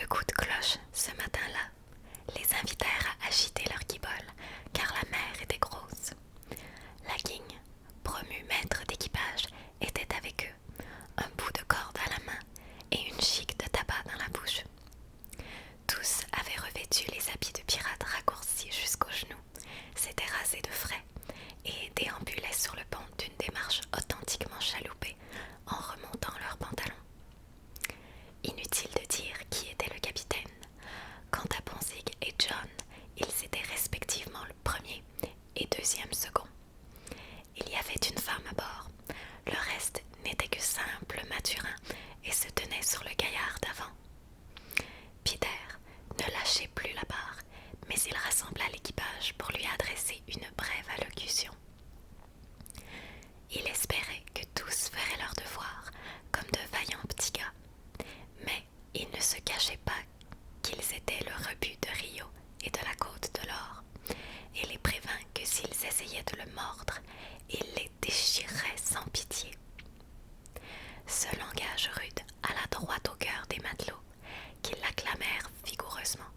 deux coups de cloche, ce matin-là, les invitèrent à agiter leur guibole, car la mer était grosse. La guigne, promue maître d'équipage, était avec eux, un bout de corde à la main et une chique de tabac dans la bouche. Tous avaient revêtu les habits de pirates raccourcis jusqu'aux genoux, s'étaient rasés de frais et déambulaient sur le pont d'une démarche authentiquement chaloupée en remontant leurs pantalons. Inutile de dire qui était le capitaine. Quant à Bonzig et John, ils étaient respectivement le premier et deuxième second. Il y avait une femme à bord. Le reste n'était que simple maturin et se tenait sur le gaillard d'avant. Peter ne lâchait plus la barre, mais il rassembla l'équipage pour lui adresser une brève allocution. Il espérait que tous feraient leur devoir, comme de vaillants petits gars, mais il ne se cachait pas qu'ils étaient le rebut de Rio et de la côte de l'Or, et les prévint que s'ils essayaient de le mordre, il les déchirerait sans pitié. Ce langage rude alla droit au cœur des matelots, qui l'acclamèrent vigoureusement.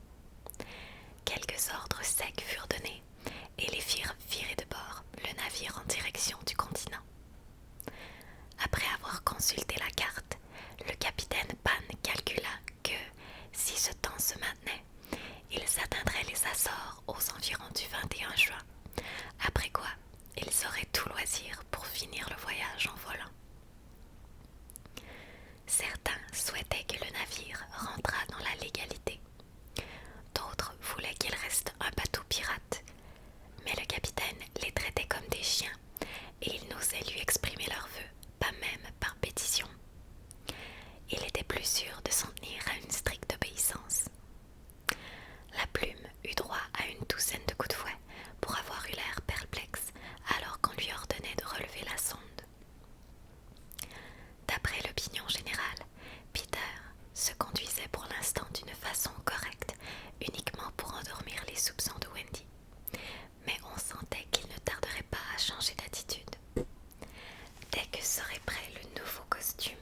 Quelques ordres secs furent donnés, et les firent virer de bord le navire en direction du continent. Après avoir consulté la carte, le capitaine Pan calcula que, si ce temps se maintenait, ils atteindraient les Açores aux environs du 21 juin, après quoi ils auraient tout loisir pour finir le voyage en volant. Certains souhaitaient que le navire rentrât dans la légalité. D'autres voulaient qu'il reste un bateau pirate, mais le capitaine les traitait comme des chiens et ils n'osaient lui exprimer leurs vœux, pas même par pétition. Il était plus sûr de s'en tenir à une stricte obéissance. La plume eut droit à une douzaine de coups de fouet pour avoir eu l'air perplexe alors qu'on lui ordonnait de relever la sonde. D'après l'opinion générale, Peter se conduisait pour l'instant d'une façon correcte, uniquement pour endormir les soupçons de Wendy. Mais on sentait qu'il ne tarderait pas à changer d'attitude. Dès que serait prêt le nouveau costume,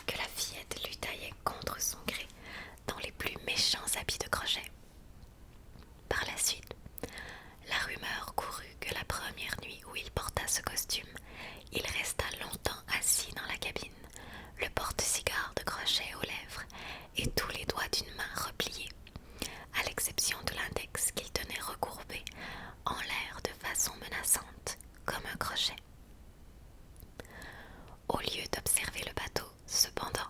que la fillette lui taillait contre son gré dans les plus méchants habits de crochet. Par la suite, la rumeur courut que la première nuit où il porta ce costume, il resta longtemps assis dans la cabine, le porte-cigare de crochet aux lèvres et tous les doigts d'une main repliés, à l'exception de l'index qu'il tenait recourbé en l'air de façon menaçante, comme un crochet. Au lieu d'observer le bateau, cependant,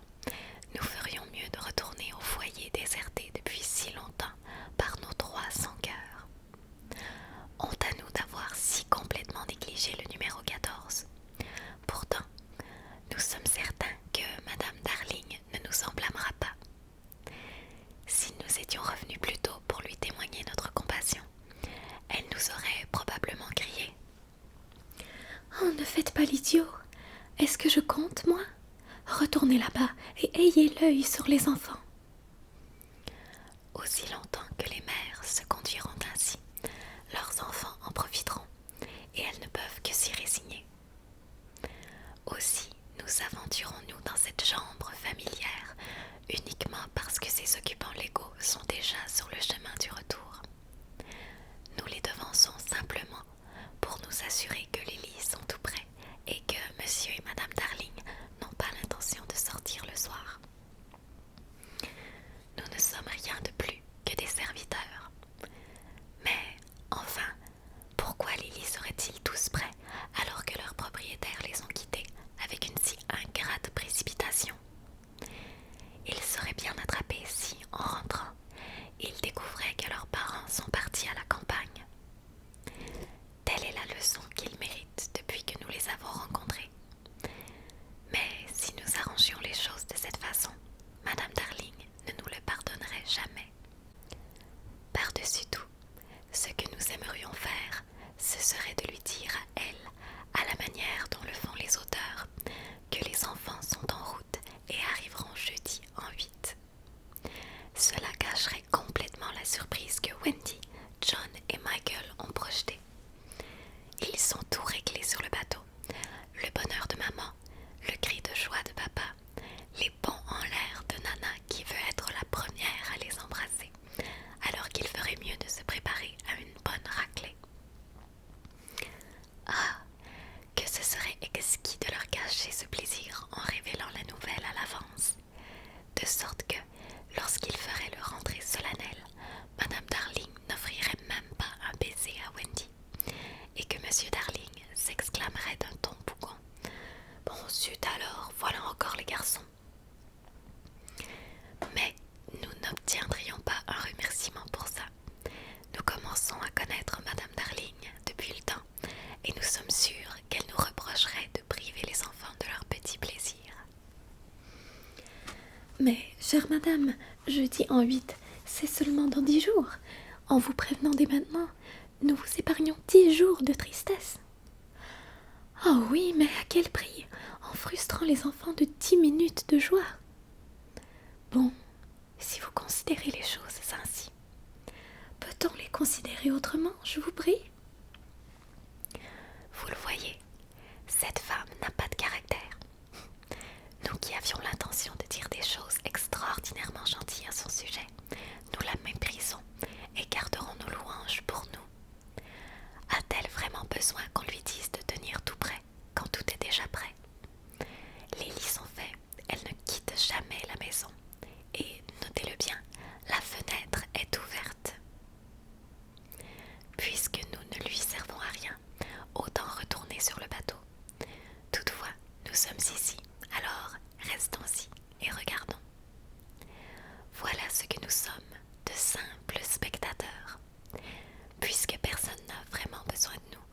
nous ferions mieux de retourner au foyer déserté depuis si longtemps par nos 300 cœurs. Honte à nous d'avoir si complètement négligé le numéro 14. Pourtant, nous sommes certains que Madame Darling ne nous en blâmera pas. Si nous étions revenus plus tôt pour lui témoigner notre compassion, elle nous aurait probablement crié. « Oh, ne faites pas l'idiot! Est-ce que je compte, moi? Retournez là-bas et ayez l'œil sur les enfants. » Aussi longtemps que les mères se conduiront ainsi, leurs enfants en profiteront, et elles ne peuvent que s'y résigner. Aussi nous aventurons-nous dans cette chambre familière, uniquement parce que ses occupants légaux sont déjà sur le chemin du retour. Nous les devançons simplement pour nous assurer que les lits sont tout prêts et que Monsieur et Madame Darling n'ont pas l'intention de sortir le soir. Nous ne sommes rien de plus que des serviteurs. Mais, enfin, pourquoi les lits seraient-ils tous prêts alors que leurs propriétaires les ont quittés avec une si ingrate précipitation? sorte que, lorsqu'il ferait le rentrée solennelle, Madame Darling n'offrirait même pas un baiser à Wendy, et que Monsieur Darling s'exclamerait d'un ton bougon: « Bon zut alors, voilà encore les garçons !» Mais nous n'obtiendrions pas un remerciement pour ça. Nous commençons à connaître Madame Darling depuis le temps, et nous sommes sûrs qu'elle nous reprocherait de priver les enfants de leurs petits plaisirs. Mais, chère madame, jeudi en 8, c'est seulement dans 10 jours. En vous prévenant dès maintenant, nous vous épargnons 10 jours de tristesse. Oh oui, mais à quel prix? En frustrant les enfants de 10 minutes de joie. Bon, si vous considérez les choses ainsi, peut-on les considérer autrement, je vous prie? Vous le voyez, cette femme n'a pas de caractère. Nous qui avions l'intention de dire des choses extraordinairement gentilles à son sujet, nous la méprisons et garderons nos louanges pour nous. A-t-elle vraiment besoin qu'on lui dise de tenir tout prêt quand tout est déjà prêt? Les lits sont faits, elle ne quitte jamais la maison. Et, notez-le bien, la fenêtre est ouverte. Puisque nous ne lui servons à rien, autant retourner sur le bateau. Toutefois, nous sommes ici, alors restons-y et regardons. Voilà ce que nous sommes, de simples spectateurs. Puisque personne n'a vraiment besoin de nous,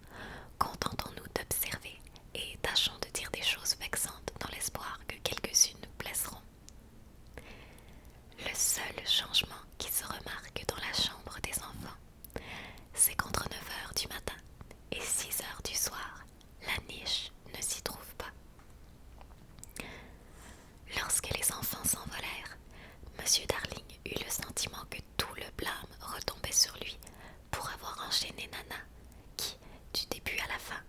contentons-nous d'observer et tâchons de dire des choses vexantes dans l'espoir que quelques-unes nous blesseront. Le seul changement qui se remarque dans la chambre des enfants, c'est qu'entre 9 heures du matin et 6 heures du soir, la niche ne s'y trouve pas. Lorsque les enfants s'envolèrent, Monsieur Darling eut le sentiment que tout le blâme retombait sur lui pour avoir enchaîné Nana, qui, du début à la fin,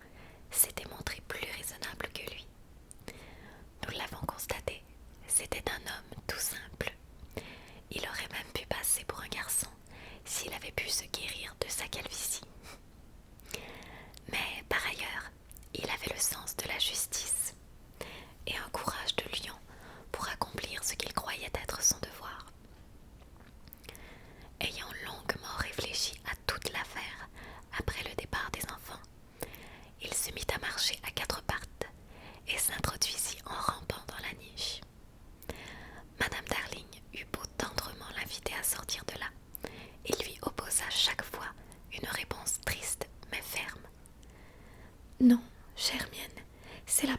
s'était montrée plus raisonnable que lui. Nous l'avons constaté, c'était un homme tout simple. Il aurait même pu passer pour un garçon s'il avait pu se guérir de sa calvitie. Mais par ailleurs, il avait le sens de la justice et un courage de lion pour accomplir ce qu'il croyait être son devoir. Ayant longuement réfléchi à toute l'affaire après le départ des enfants, il se mit à marcher à 4 pattes et s'introduisit en rampant dans la niche. Madame Darling eut beau tendrement l'inviter à sortir de là, il lui opposa chaque fois une réponse triste mais ferme. Non, chère mienne, c'est la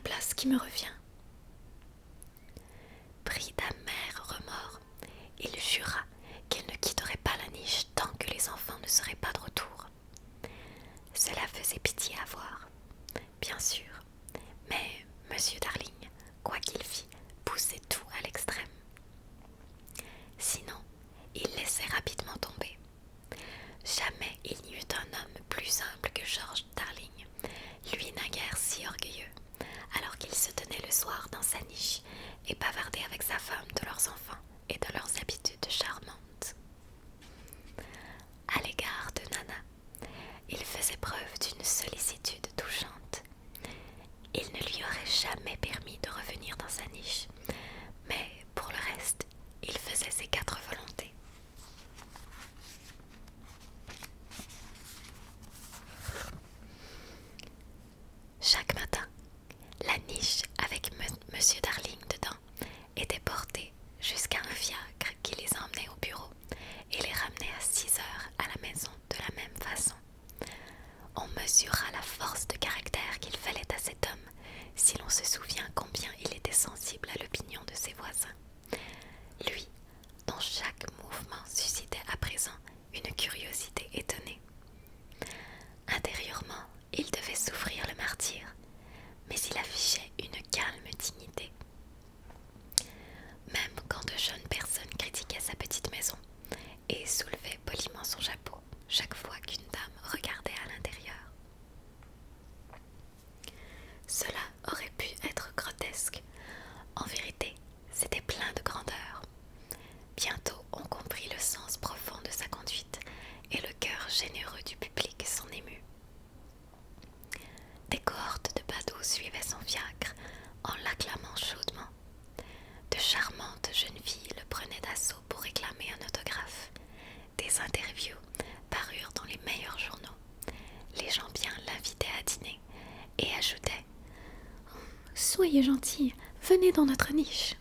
soyez gentille, venez dans notre niche. »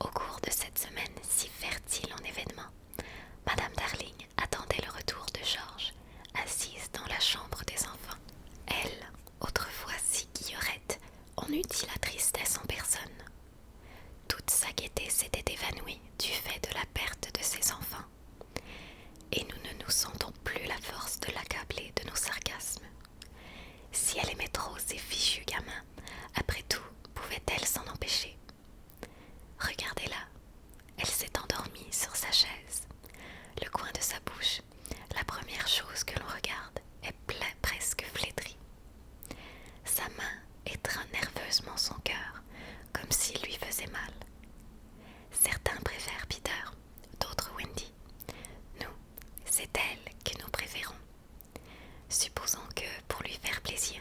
Au cours de cette semaine si fertile en événements, Madame Darling attendait le retour de Georges, assise dans la chambre des enfants. Elle, autrefois si guillerette, en eût dit la tristesse en personne. Toute sa gaieté s'était évanouie du fait de la perte de ses enfants, et nous ne nous sentons plus la force de l'accabler de nos sarcasmes. Si elle aimait trop ces fichus gamins, après tout, pouvait-elle s'en empêcher? Regardez-la, elle s'est endormie sur sa chaise. Le coin de sa bouche, la première chose que l'on regarde, est presque flétrie. Sa main étreint nerveusement son cœur, comme s'il lui faisait mal. Certains préfèrent Peter, d'autres Wendy. Nous, c'est elle que nous préférons. Supposons que, pour lui faire plaisir,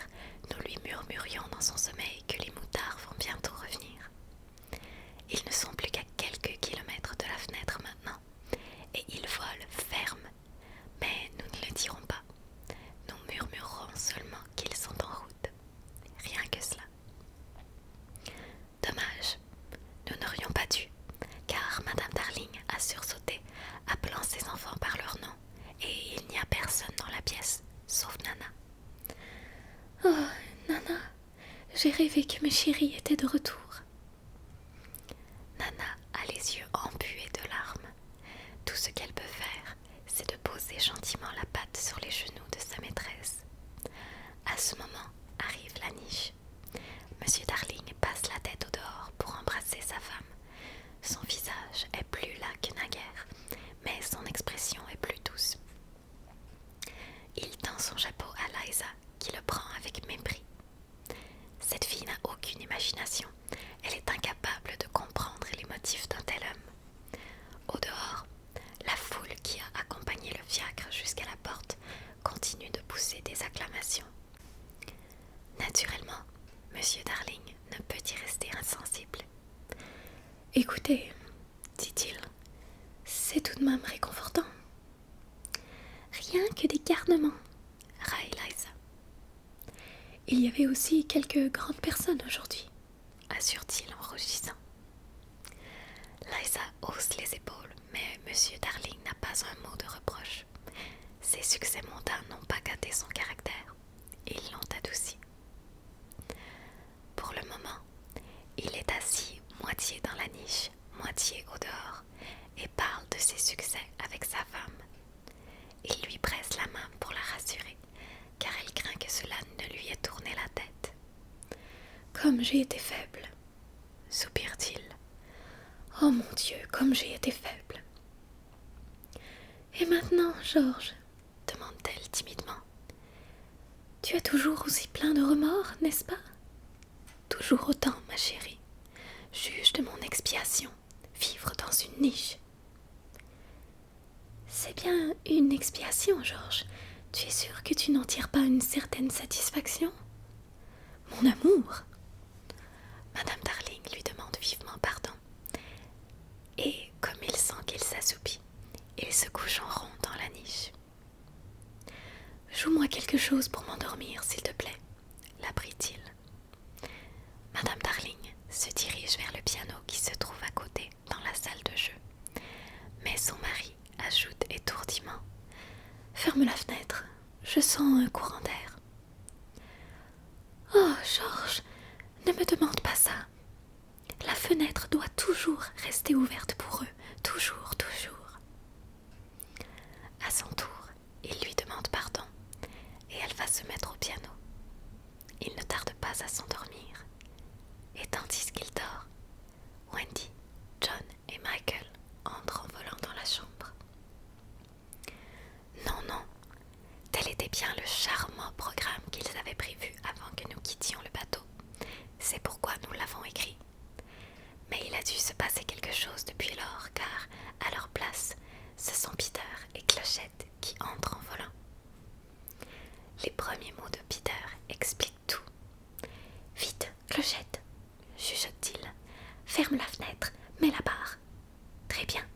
nous lui murmurions dans son sommeil que les moutards vont bientôt revenir. Ils ne sont plus qu'à quelques kilomètres de la fenêtre maintenant, et ils volent ferme, mais nous ne le dirons pas. Nous murmurerons seulement qu'ils sont en route. Rien que cela. Dommage, nous n'aurions pas dû, car Madame Darling a sursauté, appelant ses enfants par leur nom, et il n'y a personne dans la pièce, sauf Nana. « Oh, Nana, j'ai rêvé que mes chéris étaient de retour. » Nana a les yeux embués de larmes. Tout ce qu'elle peut faire, c'est de poser gentiment la patte sur les genoux de sa maîtresse. À ce moment arrive la niche. Monsieur Darling passe la tête au dehors pour embrasser sa femme. Son visage est plus las que naguère, mais son expression est plus douce. Il tend son chapeau à Liza, qui le prend avec mépris. Cette fille n'a aucune imagination. Elle est incapable de comprendre les motifs d'un tel homme. Au dehors, la foule qui a accompagné le fiacre jusqu'à la porte continue de pousser des acclamations. Naturellement, Monsieur Darling ne peut y rester insensible. « Écoutez, dit-il, c'est tout de même réconfortant. Rien que des garnements, » raille Liza. « Il y avait aussi quelques grandes personnes aujourd'hui, » assure-t-il en rougissant. Liza hausse les épaules, mais Monsieur Darling n'a pas un mot de reproche. Ses succès mondains n'ont pas gâté son caractère, ils l'ont adouci. Pour le moment, il est assis moitié dans la niche, moitié au dehors, et parle de ses succès avec sa femme. Il lui presse la main pour la rassurer, car elle craint que cela ne lui ait tourné la tête. « Comme j'ai été faible, » soupire-t-il. « Oh mon Dieu, comme j'ai été faible. »« Et maintenant, Georges, demande-t-elle timidement. Tu es toujours aussi plein de remords, n'est-ce pas ? Toujours autant, ma chérie. Juge de mon expiation, vivre dans une niche. » C'est bien une expiation, Georges. Tu es sûr que tu n'en tires pas une certaine satisfaction ? Mon amour. Madame Darling lui demande vivement pardon. Et comme il sent qu'il s'assoupit, il se couche en rond dans la niche. Joue-moi quelque chose pour m'endormir, s'il te plaît, la prie-t-il. Madame Darling se dirige vers le piano qui se trouve à côté dans la salle de jeu. Mais son mari ajoute étourdiment: Ferme la fenêtre, je sens un courant d'air. Oh, Georges, ne me demande pas ça. La fenêtre doit toujours rester ouverte pour eux, toujours, toujours. À son tour, il lui demande pardon et elle va se mettre au piano. Il ne tarde pas à s'endormir. Et tandis qu'il dort, Wendy, John et Michael entrent en volant dans la chambre. Non, non, tel était bien le charmant programme qu'ils avaient prévu avant que nous quittions le bateau. C'est pourquoi nous l'avons écrit. Mais il a dû se passer quelque chose depuis lors, car, à leur place, ce sont Peter et Clochette qui entrent en volant. Les premiers mots de Peter expliquent tout. « Vite, Clochette !» chuchote-t-il. « Ferme la fenêtre, mets la barre. »« Très bien.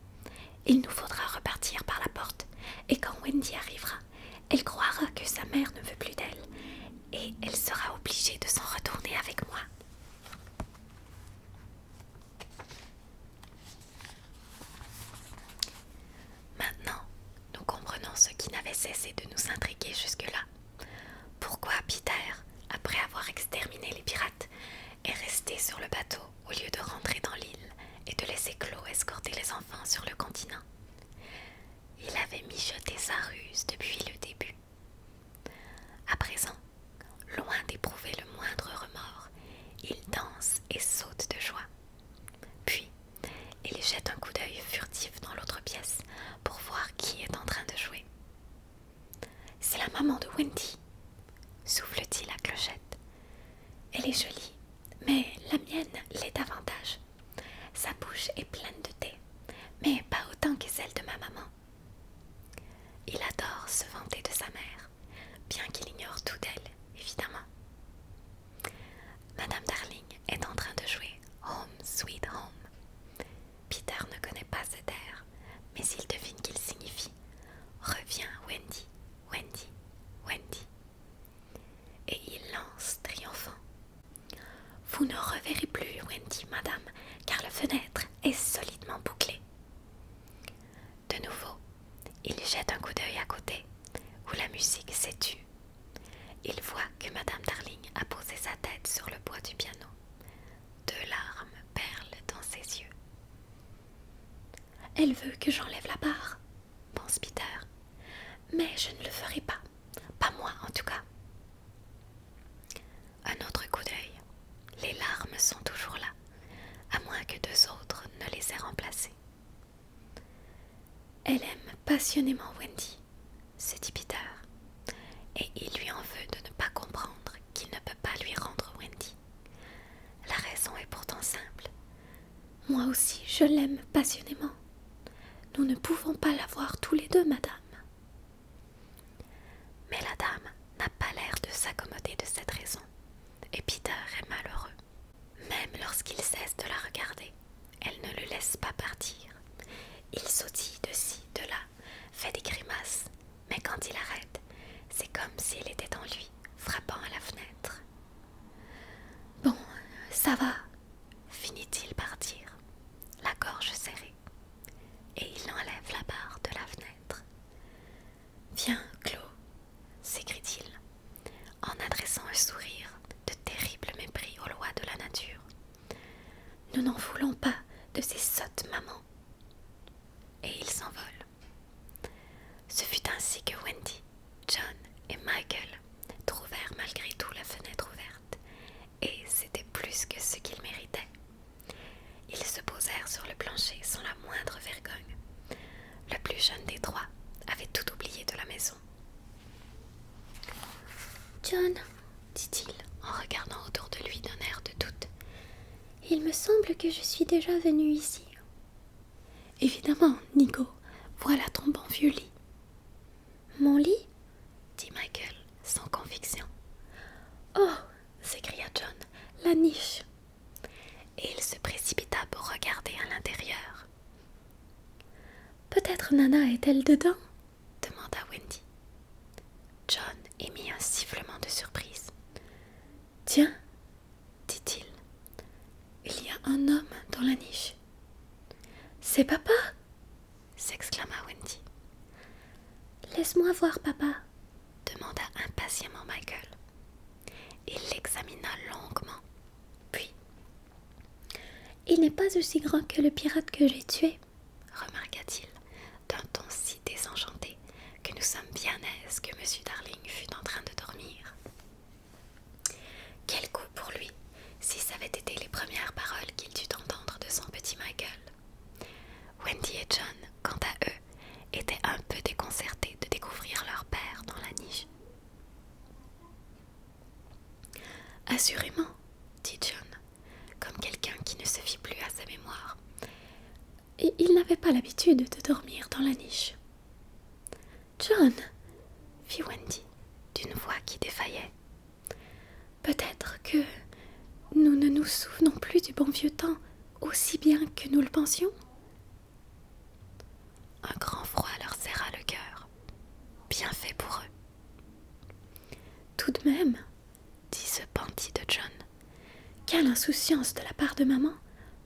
Il nous faudra repartir par la porte, et quand Wendy arrivera, elle croira que sa mère ne veut plus d'elle, et elle sera obligée de s'en retourner avec sur le continent. Il avait mijoté sa ruse depuis le début. À présent, loin d'éprouver le moindre remords, il danse et saute de joie. Puis, il jette un coup d'œil furtif dans l'autre pièce pour voir qui est en train de jouer. « C'est la maman de Wendy !» souffle-t-il à clochette. « Elle est jolie, mais la mienne l'est davantage. Sa bouche est pleine de thé, mais pas autant que celle de ma maman. » Il adore se vanter de sa mère, bien qu'il ignore tout d'elle, évidemment. Madame Darling est en train de jouer Home Sweet Home. Peter ne connaît pas cet air, mais il devine qu'il signifie « Reviens, Wendy, Wendy, Wendy ». Et il lance triomphant. « Vous ne reverrez plus Wendy, madame, car la fenêtre est solidement bouclée. » De nouveau, il jette un coup d'œil à côté, où la musique s'est tue. Il voit que madame Darling a posé sa tête sur le bois du piano. 2 larmes perlent dans ses yeux. « Elle veut que j'enlève la barre, pense Peter, mais je ne le ferai pas. Pas moi, en tout cas. » Un autre coup d'œil. Les larmes sont toujours là, à moins que 2 autres ne les aient remplacées. « Elle aime passionnément Wendy, » se dit Peter, et il lui en veut de ne pas comprendre qu'il ne peut pas lui rendre Wendy. La raison est pourtant simple. « Moi aussi, je l'aime passionnément. Nous ne pouvons pas l'avoir tous les deux, madame. » Mais la dame n'a pas l'air de s'accommoder de cette raison, et Peter est malheureux. Même lorsqu'il cesse de la regarder, elle ne le laisse pas partir. Il sautille de ci, de là, fait des grimaces, mais quand il arrête, c'est comme s'il était en lui, frappant à la fenêtre. « Bon, ça va, » finit-il par dire, la gorge serrée, et il enlève la barre de la fenêtre. « Viens, Claude, » s'écrie-t-il, en adressant un sourire de terrible mépris aux lois de la nature. « Nous n'en voulons pas de ces sottes mamans. » Et il s'envole. Ce fut ainsi que Wendy, John et Michael trouvèrent malgré tout la fenêtre ouverte, et c'était plus que ce qu'ils méritaient. Ils se posèrent sur le plancher sans la moindre vergogne. Le plus jeune des 3 avait tout oublié de la maison. « John, » dit-il en regardant autour de lui d'un air de doute, « il me semble que je suis déjà venu ici. »« Évidemment, Nico, voilà ton bon vieux lit. »« Mon lit ?» dit Michael, sans conviction. « Oh !» s'écria John, « la niche !» Et il se précipita pour regarder à l'intérieur. « Peut-être Nana est-elle dedans ?» demanda Wendy. John émit un sifflement de surprise. « Tiens !» dit-il. « Il y a un homme dans la niche. »« C'est papa !» s'exclama Wendy. « Laisse-moi voir papa !» demanda impatiemment Michael. Il l'examina longuement. Puis, « Il n'est pas aussi grand que le pirate que j'ai tué, » remarqua-t-il d'un ton si désenchanté que nous sommes bien aises que M. Darling fut en train de dormir. Quel coup pour lui, si ça avait été les premières paroles qu'il dut entendre de son petit Michael. Wendy et John, quant à eux, étaient un peu déconcertés de découvrir leur père dans la niche. « Assurément, » dit John, comme quelqu'un qui ne se fie plus à sa mémoire. Et il n'avait pas l'habitude de dormir dans la niche. « John !» fit Wendy, d'une voix qui défaillait. « Peut-être que nous ne nous souvenons plus du bon vieux temps aussi bien que nous le pensions ?» Un grand froid leur serra le cœur. Bien fait pour eux. « Tout de même, » dit ce bandit de John, « quelle insouciance de la part de maman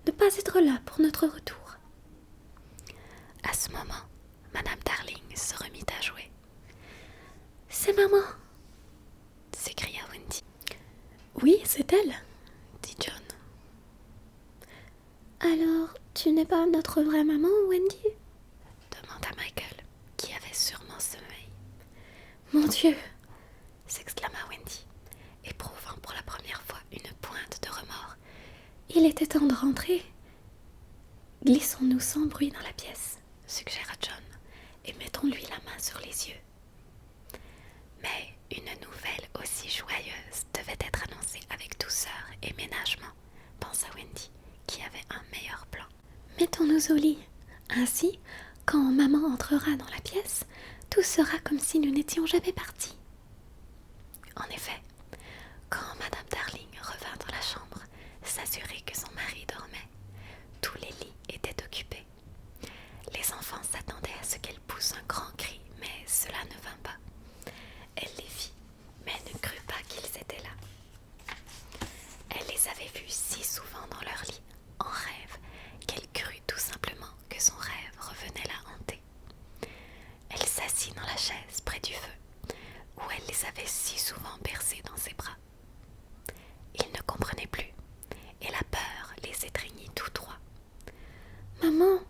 de ne pas être là pour notre retour. » À ce moment, Madame Darling se remit à jouer. « C'est maman !» s'écria Wendy. « Oui, c'est elle, » dit John. « Alors, Tu n'es pas notre vraie maman, Wendy? Demanda Michael, qui avait sûrement sommeil. Mon Dieu! S'exclama Wendy, éprouvant pour la première fois une pointe de remords. Il était temps de rentrer. Glissons-nous sans bruit dans la pièce, suggéra John, et mettons-lui la main sur les yeux. Mais une nouvelle aussi joyeuse devait être annoncée avec douceur et ménagement, pensa Wendy, qui avait un meilleur plan. Mettons-nous au lit. Ainsi, quand maman entrera dans la pièce, tout sera comme si nous n'étions jamais partis. En effet, quand Madame Darling revint dans la chambre, s'assurer que son mari dormait, tous les lits étaient occupés. Les enfants s'attendaient à ce qu'elle pousse un grand cri, mais cela ne vint pas. Elle les vit, mais ne crut pas qu'ils étaient là. Elle les avait vus si souvent dans leur lit, en rêve, qu'elle crut tout simplement que son rêve revenait la hanter. Elle s'assit dans la chaise près du feu, où elle les avait si souvent bercés dans ses bras. Ils ne comprenaient plus, et la peur les étreignit tous trois. « Maman !»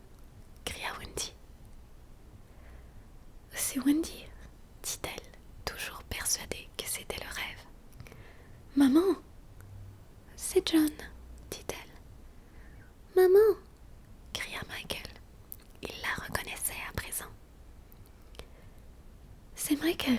cria Wendy. « C'est Wendy !» dit-elle, toujours persuadée que c'était le rêve. « Maman !»« C'est John !» dit-elle. « Maman !» cria Michael. Il la reconnaissait à présent. « C'est Michael !»